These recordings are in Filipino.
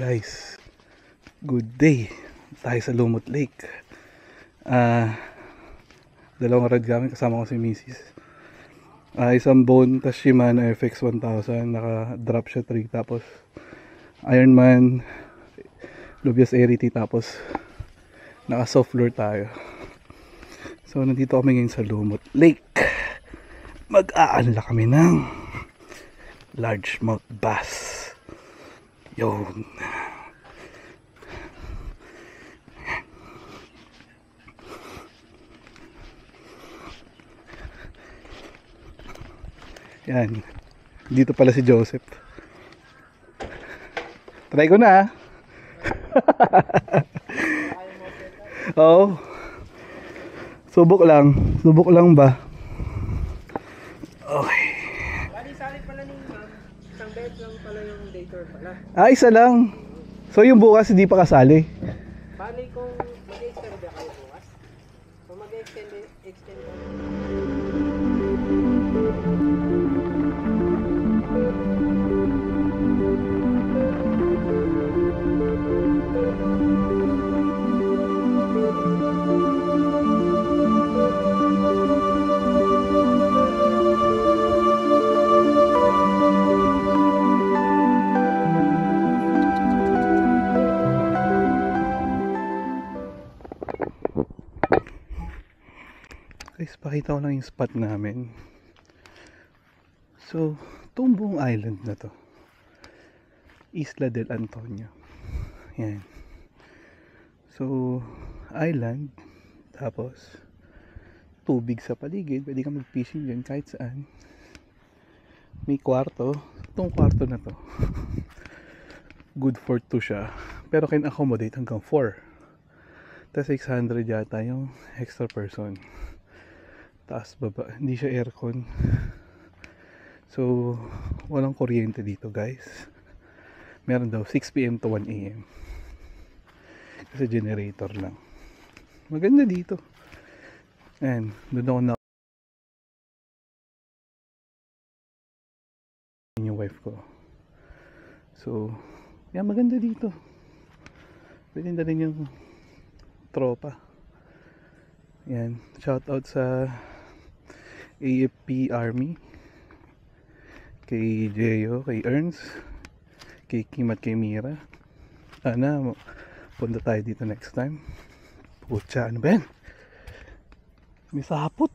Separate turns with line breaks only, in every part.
Guys, good day. Tayo sa Lumot Lake. Dalawang rad kami, kasama ko si Mrs. Isang bone, tas Shimano FX 1000. Naka-drop siya 3. Tapos Ironman Lubias Arity. Tapos naka soft lure tayo. So nandito kami ngayon sa Lumot Lake. Mag-aanla kami ng largemouth bass. Yun. Yan. Dito pala si Joseph. Try ko na. Oo. Subok lang. Subok lang ba? Okay.
Sali pala ng isang bet lang pala yung dater pala.
Isa lang. So yung bukas hindi pa kasali.
Bali kung mag-extend ba kayo bukas? Kung mag-extend ba?
Guys, pakita ko lang yung spot namin. So, itong buong island na to, Isla del Antonio. Yan. So, island, tapos tubig sa paligid, pwede ka mag-fishing dyan kahit saan. May kwarto. Itong kwarto na to, good for 2 siya, pero can accommodate hanggang 4. Tapos 600 yata yung extra person. Taas baba, hindi siya aircon. So walang kuryente dito guys. Meron daw 6 PM to 1 AM kasi generator lang. Maganda dito. And doon ako na yung wife ko. So yan, maganda dito. Pwede na rin yung tropa. Yan, shout out sa AFP Army, kay Jeyo, kay Ernst, kay Kim at kay Mira. Sana punta tayo dito next time. Putya, ano ba yan? May sapot.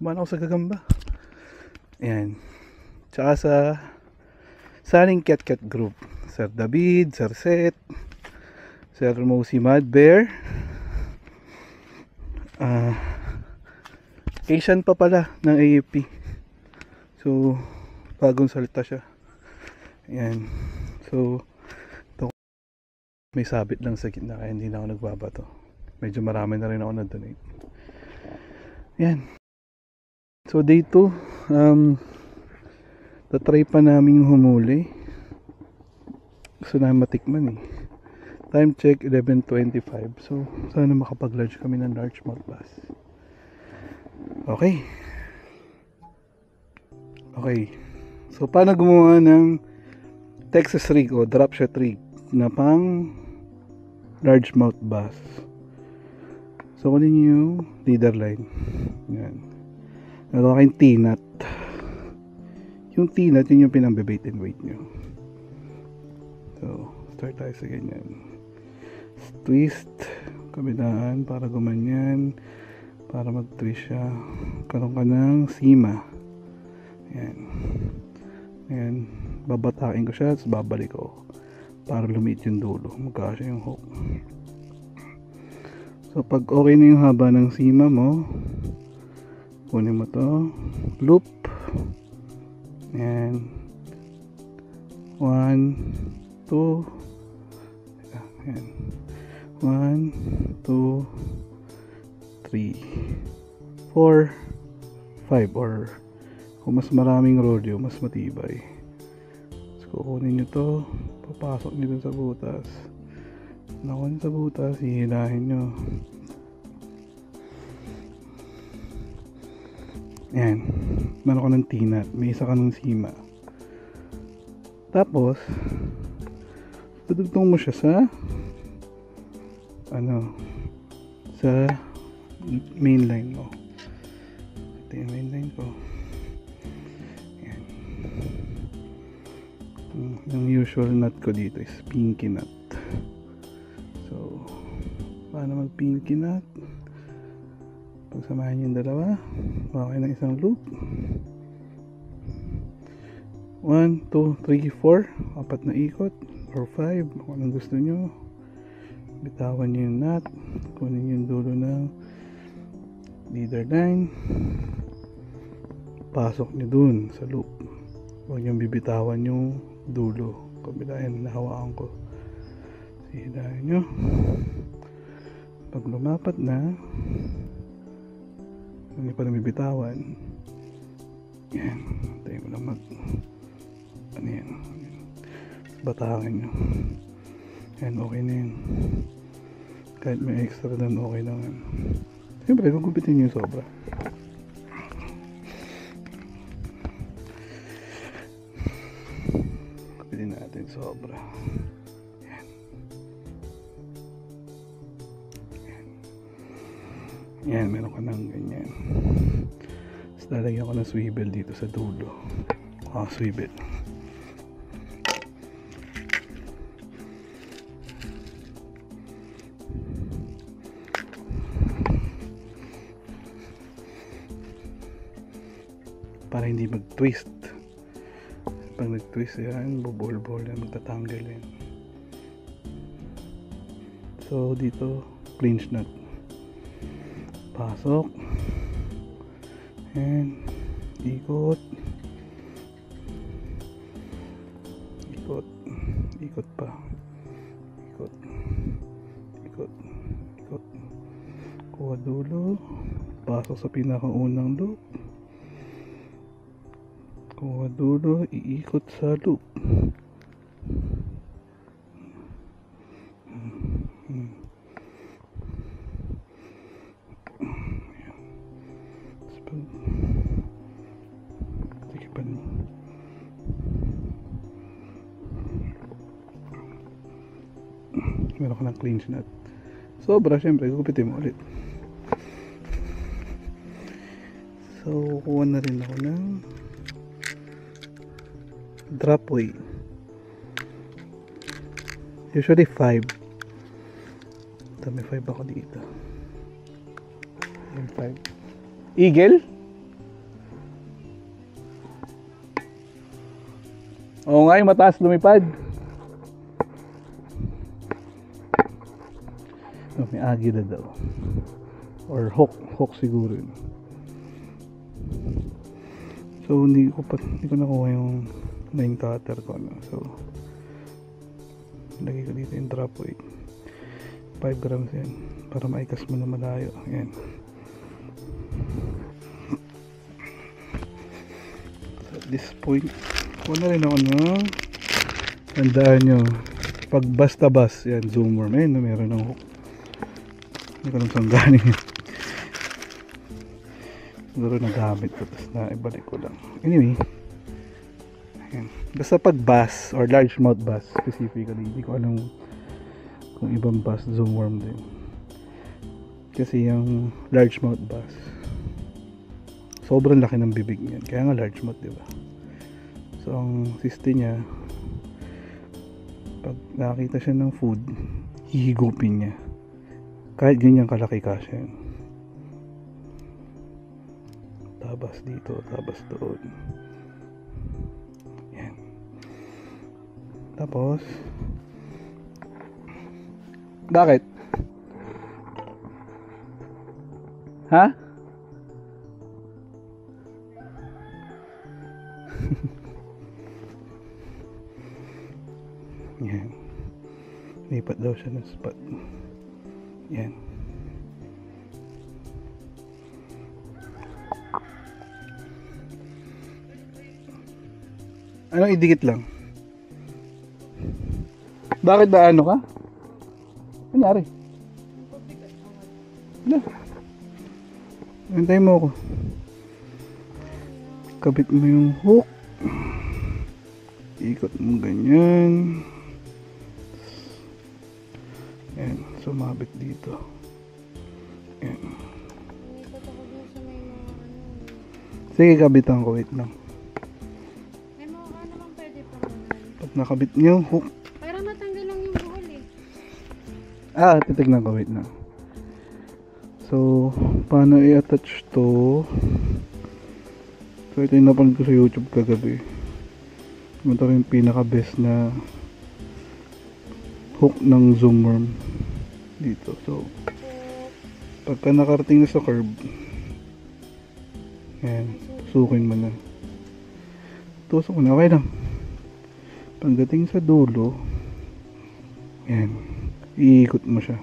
Kumana ako sa gagamba. Ayan. Tsaka sa Saling Cat Cat Group, Sir David, Sir Seth, Sir Mosi Mad Bear, Asian pa pala ng AFP. So bagong salita siya. Ayan. So ito, may sabit lang sa gitna kaya hindi na ako nagbabato. Medyo marami na rin ako na-donate. Ayan. So day 2, tatry pa namin humuli. Gusto namin matikman eh. Time check 11:25. So sana makapag-large kami ng largemouth bass. Okay. So paano gumawa ng Texas rig o drop shot rig na pang largemouth bass? So kunin niyo yung leader line. Yan. Meron kayong T-nut. Yung T-nut yun yung pinang-bait and weight nyo. So start tayo sa ganyan. Twist kabilaan para gumanyan, para mag-twist siya. Karoon ka ng sima. Ayan, babatain ko siya, tapos babalik ko para lumiit yung dulo, magkasya yung hook. So pag okay na yung haba ng sima mo, kunin mo to, loop. Ayan, 1, 2, ayan, 1, 2, 3, 4, 5, or kung mas maraming rodeo, mas matibay. So kukunin nyo to, papasok nyo dun sa butas. Nakuha nyo sa butas, hihilahin nyo. Ayan, meron ka ng T-nut, may isa ka ng sima. Tapos Dudugtong mo siya sa sa main line mo. Ito yung main line ko. Yan. Yung usual nut ko dito is pinky nut. So, paano mag pinky nut? Pagsamahin yung dalawa, okay ng isang loop. 1, 2, 3, 4, apat na ikot or 5, kung anong gusto nyo. Bitawan nyo yung nut, kunin yung dulo ng leader line, pasok nyo dun sa loop. Huwag nyo bibitawan yung dulo. Kabilayan na hawakan ko. Sihilahin nyo. Pag lumapat na, hindi pa nabibitawan. Yan. Tayo mo lang ano yan. Batangin nyo. Yan, okay na yan. Kahit may extra doon, okay na yan. Siyempre, gugupitin nyo yung sobra. Gugupitin natin sobra. Yan. Yan. Yan, meron ka ng ganyan. Tapos lalagyan ko ng swivel dito sa dulo. Swivel. Para hindi mag-twist. Pag nag-twist yan, bubol-bol yan, magtatanggal yan. So dito, clinch nut. Pasok. And ikot. Ikot. Ikot pa. Ikot. Ikot. Ikot. Kuha dulo. Pasok sa pinakaunang loop. Kuha dulo, iikot sa loop. Tikipan mo. Meron ka ng clinch nut. Sobra, syempre, gugupitin mo ulit. So, kuha na rin ako ng drop weight. Usually 5. May 5 ako dito. 5. Eagle? Oo nga, yung mataas lumipad. May agila daw. Or hawk siguro yun. So hindi ko nakuha yung line cutter ko, no? So lagay ko dito yung drop weight 5 grams yan para maikas mo na malayo. Ayan. So at this point kuha na rin ako, no? Tandaan nyo, pag basta-bas yan, zoom worm. Ayun, no? Meron ng hook. Hindi ko alam saan galing yun. Siguro nagamit ko, tapos naibalik ko lang. Anyway, ayan. Basta pag bass or largemouth bass specifically, hindi ko alam kung ibang bass zoom worm din. Kasi yung largemouth bass, sobrang laki ng bibig niyan. Kaya nga largemouth, diba? So ang system niya, pag nakakita siya ng food, hihigupin niya. Kahit ganyan kalaki kasi yan. Tabas dito, tabas doon. Yan. Tapos, bakit? Ha? Yan. Lipat daw siya ng spot. Yan. Ano, idikit lang. Bakit ba ano ka? Anyari? Wala. Hintayin mo ako. Kabit mo yung hook. Ikot mo ganyan. sumabit dito. Yan.
Naipat ako dun sa may mga ano.
Sige, kabitan ko. Wait lang.
May mga naman pwede pa naman.
Pag nakabit niyo, hook.
Parang natanggal lang yung buhol eh.
Titignan ko. Wait lang. So, paano i-attach to? So, ito yung napanood ko sa YouTube kagabi. Ito rin yung pinaka-best na hook ng zoom worm dito. So, pagka nakarating na sa curve, yan, sukin mo na. Tusok mo na, okay lang. Pagdating sa dulo, yan, iikot mo siya.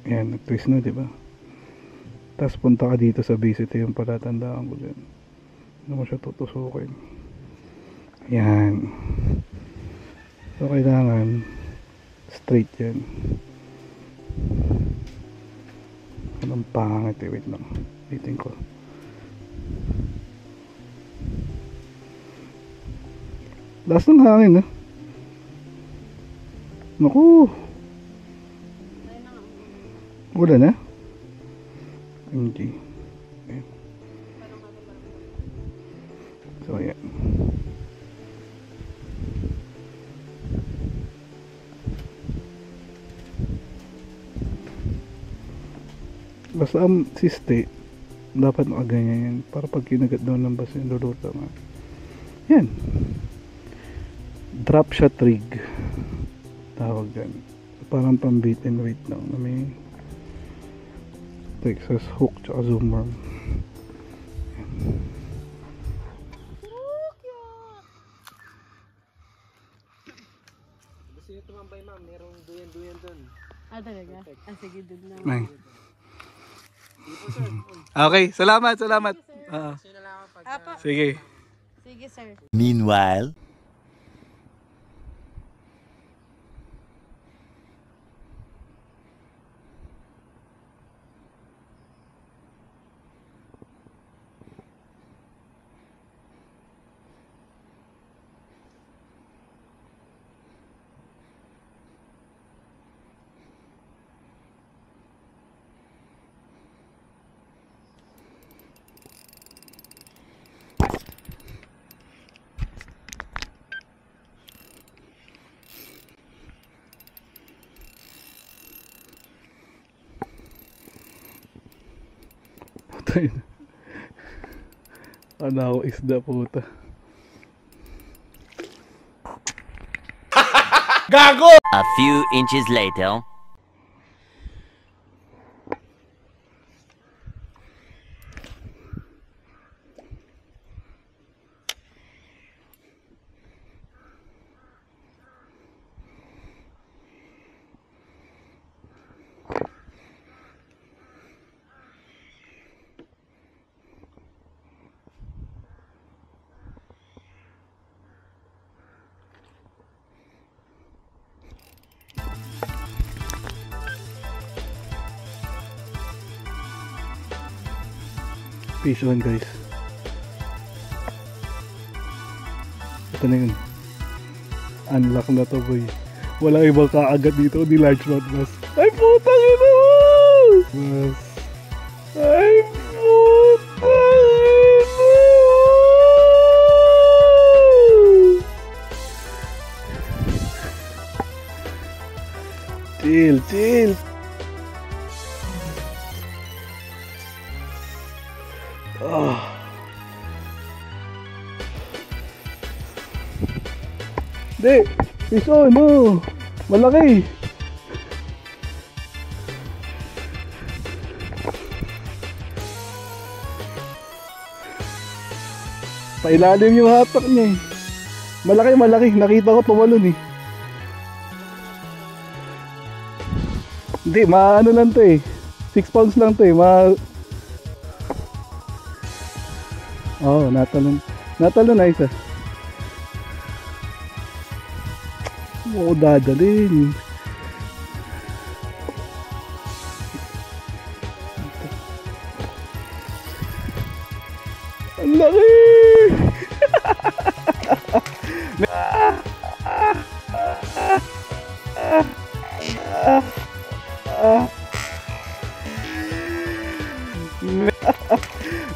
Yan, nag-twist na, diba? Tapos punta ka dito sa base. Ito yung palatandaan ko dyan. Hindi mo siya tutusukin. Yan. So, kailangan straight yan. Anong pangit eh. Wait lang. Waiting ko. Lakas ng hangin, Naku! Wala na? Hindi. Ayan. So, ayan. Basta ang siste, dapat nakaganyan yan. Para pag kinagat daw ng bus yung luluto nga. Yan. Drop shot rig. Tawag dyan. Parang pang beat and wait lang na may Texas hook tsaka zoom worm.
Gusto nyo tumambay ma'am, merong duyan-duyan dun.
Talaga? Sige, dun na.
Ay.
Di po sir.
Okay, salamat.
Gusto nyo na lang ako pag...
Sige.
Sige, sir.
Meanwhile,
Ano ako isda puta.
a few inches later.
Fish on guys. Ito na yun. Unlock na to boy. Walang ibang kaagat dito ni largemouth bass. Ay puta yun o! Bass. Ay puta yun o! Chill. Di, fish on mo. Malaki. Pailalim yung hatak niya eh. Malaki. Nakita ko tumalon eh. Hindi, maano lang to eh. 6 pounds lang to eh. Oo, natalon na isa. Oo, dadalhin. Ang laki!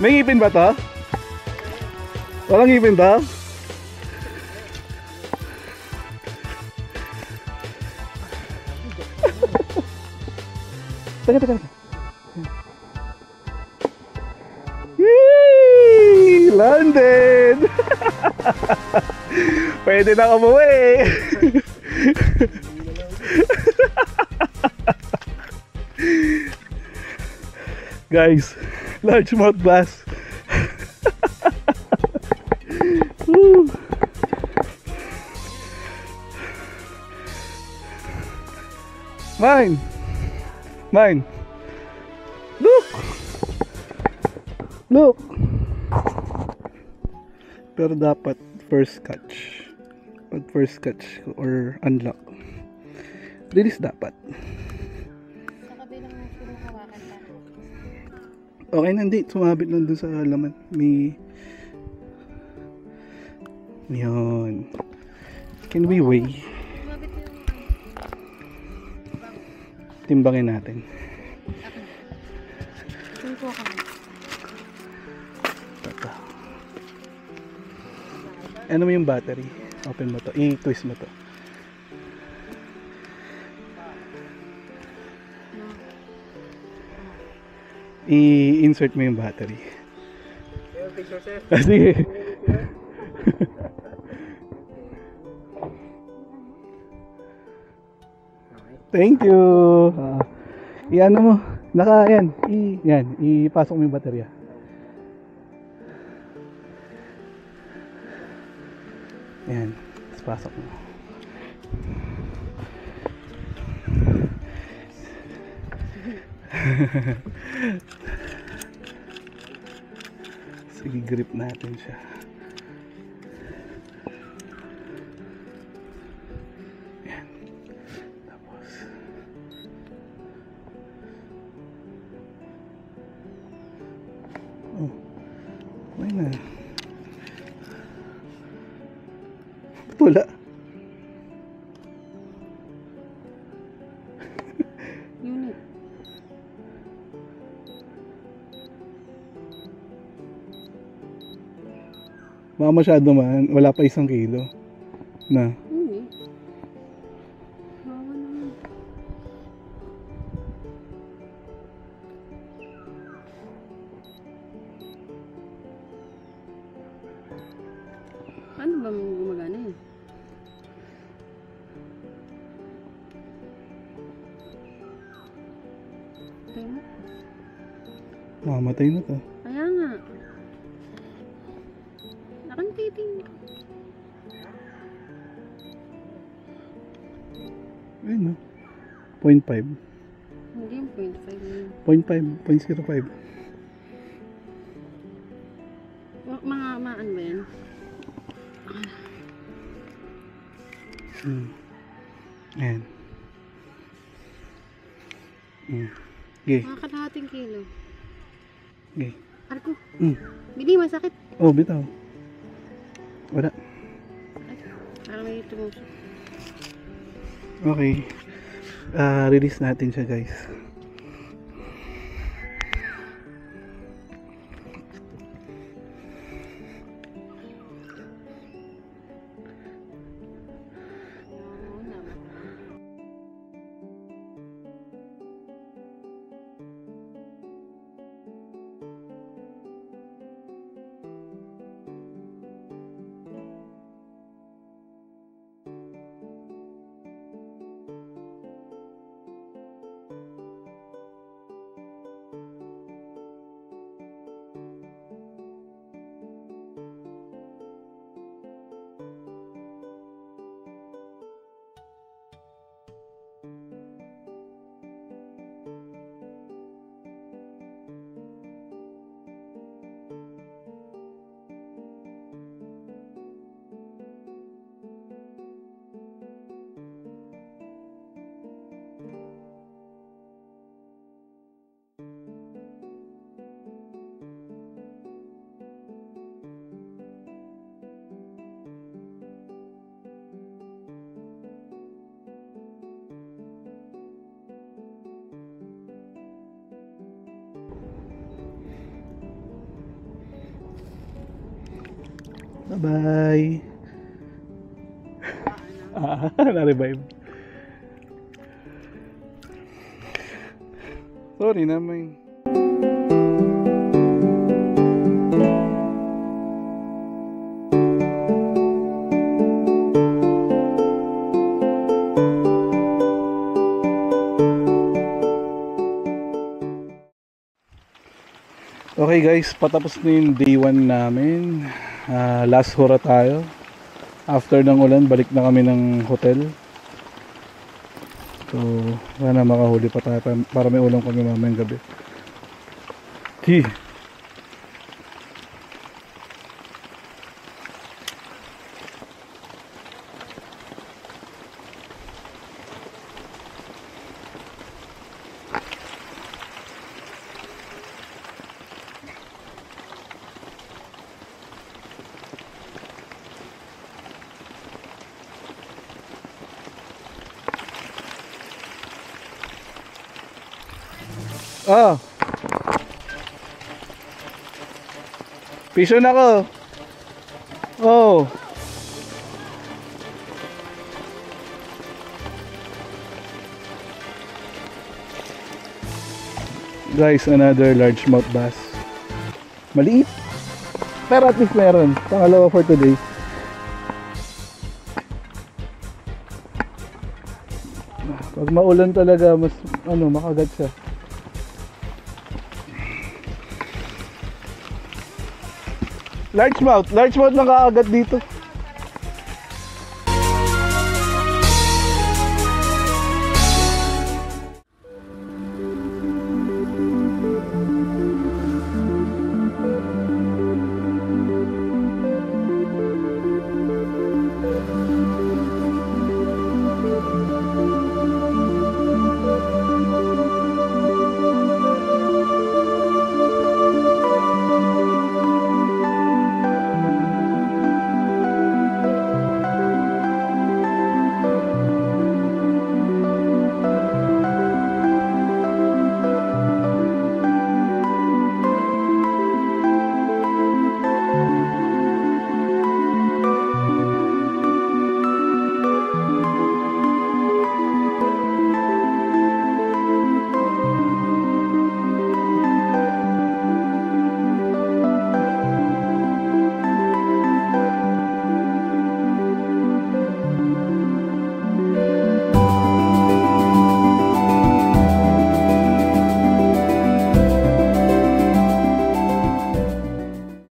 May ngipin ba to? Walang ngipin to? Teka. Yay! Landed! Pwede na umuwi! Guys, largemouth bass. Woo. Mine. Look. Pero dapat first catch. Pag first catch or unlock, release dapat.
Sa kabilang mo hawakan ka.
Okay, hindi. Sumabit lang dun sa laman. Yun. Can we weigh?
Mabit yung
Timbangin natin.
Ito ka.
Ito. Ano mo yung battery? Open mo to. I-twist mo to. I-insert mo yung battery.
Yung picture, sir.
Sige. Thank you. I-ano mo. Yan. Ipasok mo yung baterya. Yan. Tapos pasok mo. Sige, grip natin siya. Yan. Tapos okay na. Ba't wala?
Unit.
Baka masyado man. Wala pa 1 kilo. Na.
Hindi. Hawa naman. Paano ba gumagana yun? Kaya?
Mamatay na to.
Kaya nga. Nakantiting.
Ayun no. 0.5.
Hindi yung 0.5 yun.
0.5. 0.05.
Mga maan ba yan?
Ayan. Okay.
Mga kalahating kilo.
Okay.
Arko.
Mm.
Bili, masakit.
Oh, bitaw. Wala.
Ay, parang may tumusok.
Okay. Release natin siya, guys. Bye-bye. Na-revive. Sorry naman. Okay guys, patapos na yung day 1 namin. Last hora tayo. After ng ulan, balik na kami ng hotel. So, sana makahuli pa tayo para may ulam kami mamayang gabi. Gee. Oh. Piso na ko. Oh. Guys, another largemouth bass. Maliit. Pero at least meron. Pangalawa for today. Pag maulan talaga, mas makagat siya. Largemouth lang kakagat dito.